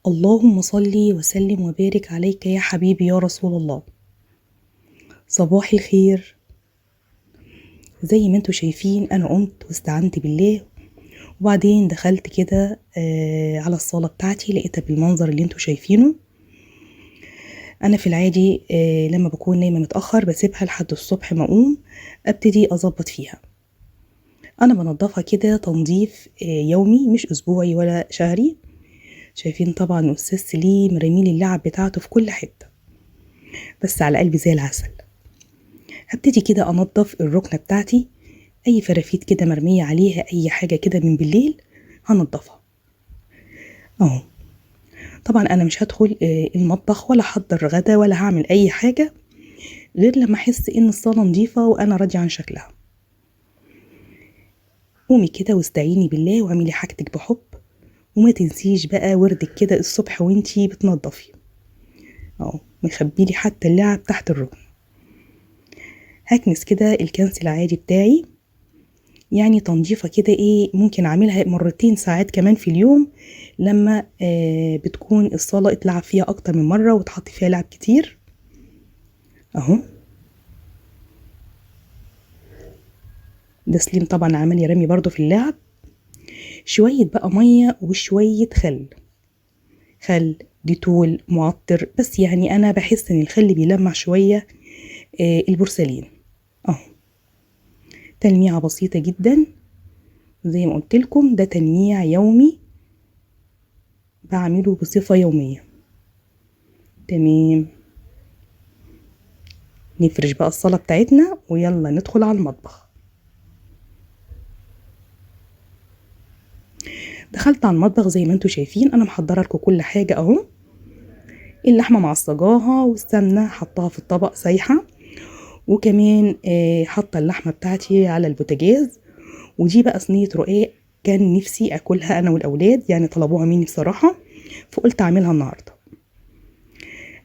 اللهم صل وسلم وبارك عليك يا حبيبي يا رسول الله. صباح الخير. زي ما انتوا شايفين انا قمت واستعنت بالله، وبعدين دخلت كده على الصالة بتاعتي، لقيتها بالمنظر اللي انتوا شايفينه. انا في العادي لما بكون نايمة متأخر بسيبها لحد الصبح ما اقوم ابتدي اظبط فيها. انا بنضفها كده تنظيف يومي، مش اسبوعي ولا شهري. شايفين طبعا استاذ سليم رميل اللعب بتاعته في كل حتة، بس على قلبي زي العسل. هبتدي كده انضف الركنة بتاعتي، اي فرافيت كده مرمية عليها اي حاجة كده من بالليل هنضفها اهو. طبعا انا مش هدخل المطبخ ولا احضر غدا ولا هعمل اي حاجة غير لما احس ان الصالة نظيفة وانا راضية عن شكلها. قومي كده واستعيني بالله واعملي حاجتك بحب، وما تنسيش بقى وردك كده الصبح وانتي بتنضفي اهو. مخبيلي حتى اللعب تحت الركن. هكنس كده الكنس العادي بتاعي، يعني تنظيفة كده ممكن اعملها مرتين ساعات كمان في اليوم، لما بتكون الصالة اتلعب فيها اكتر من مرة وتحط فيها لعب كتير اهو. ده سليم طبعا عمال يرمي برضو في اللعب. شوية بقى مية وشوية خل ديتول معطر، بس يعني انا بحس ان الخل بيلمع شوية البورسلين اهو. تلميعة بسيطة جدا زي ما قلت لكم، ده تلميع يومي بعمله بصفة يومية. تمام، نفرش بقى الصالة بتاعتنا ويلا ندخل على المطبخ. دخلت على المطبخ زي ما انتوا شايفين، انا محضره لكم كل حاجة اهو. اللحمة معصجاها والسمنة حطها في الطبق سايحة، وكمان حاطة اللحمة بتاعتي على البوتاجاز. ودي بقى صينية رقاق كان نفسي اكلها انا والاولاد، يعني طلبوها مني بصراحة، فقلت اعملها النهاردة.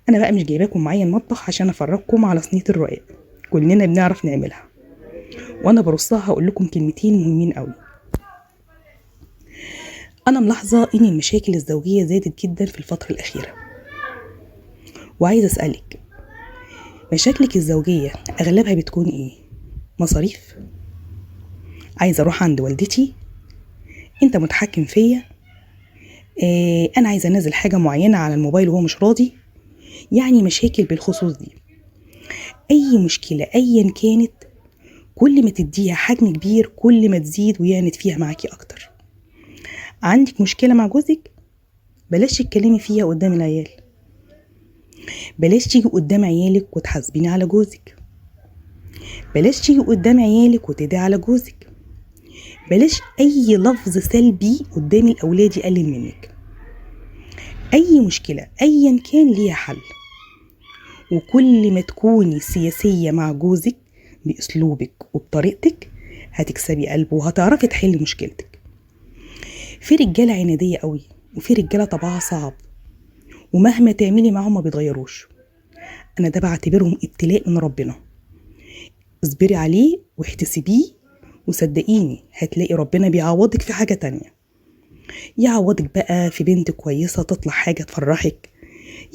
انا بقى مش جايباكم معايا المطبخ عشان افرجكم على صينية الرقاق، كلنا بنعرف نعملها، وانا برصها هقول لكم كلمتين مهمين قوي. انا ملاحظة ان المشاكل الزوجية زادت جدا في الفترة الاخيرة، وعايزة اسألك، مشاكلك الزوجية اغلبها بتكون ايه؟ مصاريف؟ عايزة اروح عند والدتي؟ انت متحكم فيا؟ انا عايزة انزل حاجة معينة على الموبايل وهو مش راضي؟ يعني مشاكل بالخصوص دي. اي مشكلة ايا كانت، كل ما تديها حجم كبير كل ما تزيد ويعند فيها معاكي اكتر. عندك مشكلة مع جوزك؟ بلاش تتكلمي فيها قدام العيال، بلاش تيجي قدام عيالك وتحاسبيني على جوزك، بلاش تيجي قدام عيالك وتدعي على جوزك، بلاش اي لفظ سلبي قدام الاولاد يقلل منك. اي مشكلة ايا كان ليها حل، وكل ما تكوني سياسية مع جوزك باسلوبك وبطريقتك هتكسبي قلبه وهتعرفي تحلي مشكلتك. في رجالة عنادية قوي، وفي رجالة طبعها صعب ومهما تعملي معهم ما بيتغيروش. انا ده بعتبرهم ابتلاء من ربنا، اصبري عليه واحتسبيه، وصدقيني هتلاقي ربنا بيعوضك في حاجة تانية. يعوضك بقى في بنت كويسة تطلع حاجة تفرحك،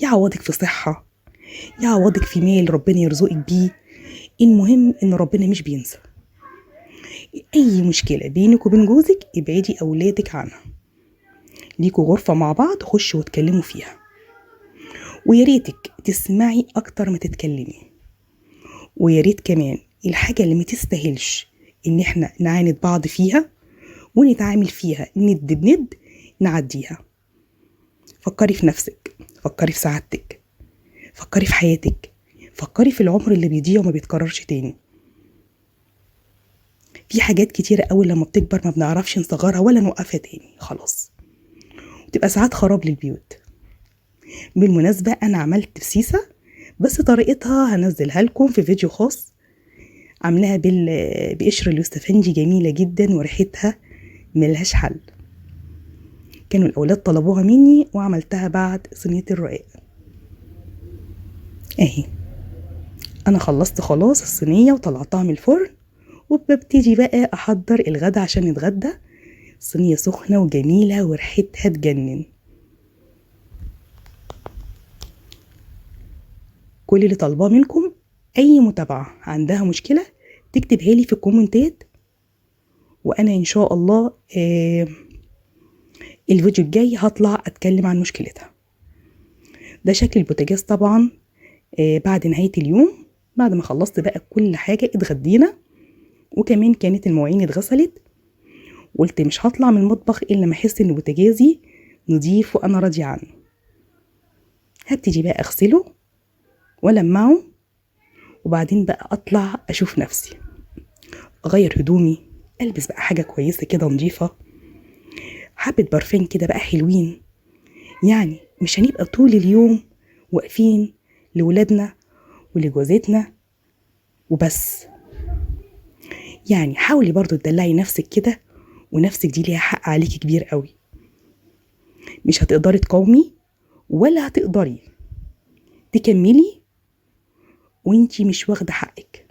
يعوضك في صحة، يعوضك في مال ربنا يرزقك بيه. المهم ان ربنا مش بينسى. اي مشكلة بينك وبين جوزك ابعدي اولادك عنها، ليكوا غرفة مع بعض خشوا واتكلموا فيها، وياريتك تسمعي اكتر ما تتكلمي. وياريت كمان الحاجة اللي ما تستاهلش ان احنا نعاند بعض فيها ونتعامل فيها ند بند نعديها. فكري في نفسك، فكري في سعادتك، فكري في حياتك، فكري في العمر اللي بيضيع وما بيتكررش تاني. في حاجات كتيرة قوي لما بتكبر ما بنعرفش نصغرها ولا نوقفها تاني، خلاص وتبقى ساعات خراب للبيوت. بالمناسبة انا عملت بسيسة، بس طريقتها هنزلها لكم في فيديو خاص، عاملاها بقشر اليوستفندي، جميلة جدا وريحتها ملهاش حل. كانوا الاولاد طلبوها مني وعملتها بعد صينية الرقاق اهي. انا خلصت خلاص الصينية وطلعتها من الفرن، وببتدي بقى احضر الغدا عشان نتغدى. الصينية سخنة وجميلة وريحتها تجنن. كل اللي طالباه منكم اي متابعة عندها مشكلة تكتبها لي في الكومنتات، وانا ان شاء الله الفيديو الجاي هطلع اتكلم عن مشكلتها. ده شكل البوتاجاز طبعا بعد نهاية اليوم، بعد ما خلصت بقى كل حاجة. اتغدينا وكمان كانت المواعين اتغسلت، قلت مش هطلع من المطبخ الا ما احس ان بوتاجازي نضيف وانا راضية عنه. هبتدي بقى اغسله ولمعه، وبعدين بقى اطلع اشوف نفسي، اغير هدومي، البس بقى حاجة كويسة كده نضيفة، حبة برفان كده بقى حلوين. يعني مش هنبقى طول اليوم واقفين لولادنا ولجوازتنا وبس. يعني حاولي برضو تدلعي نفسك كده، ونفسك دي ليها حق عليكي كبير قوي. مش هتقدري تقاومي ولا هتقدري تكملي وانتي مش واخدة حقك.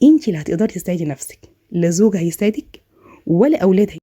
انتي اللي هتقدري تساعدي نفسك، لا زوج هيساعدك ولا اولاد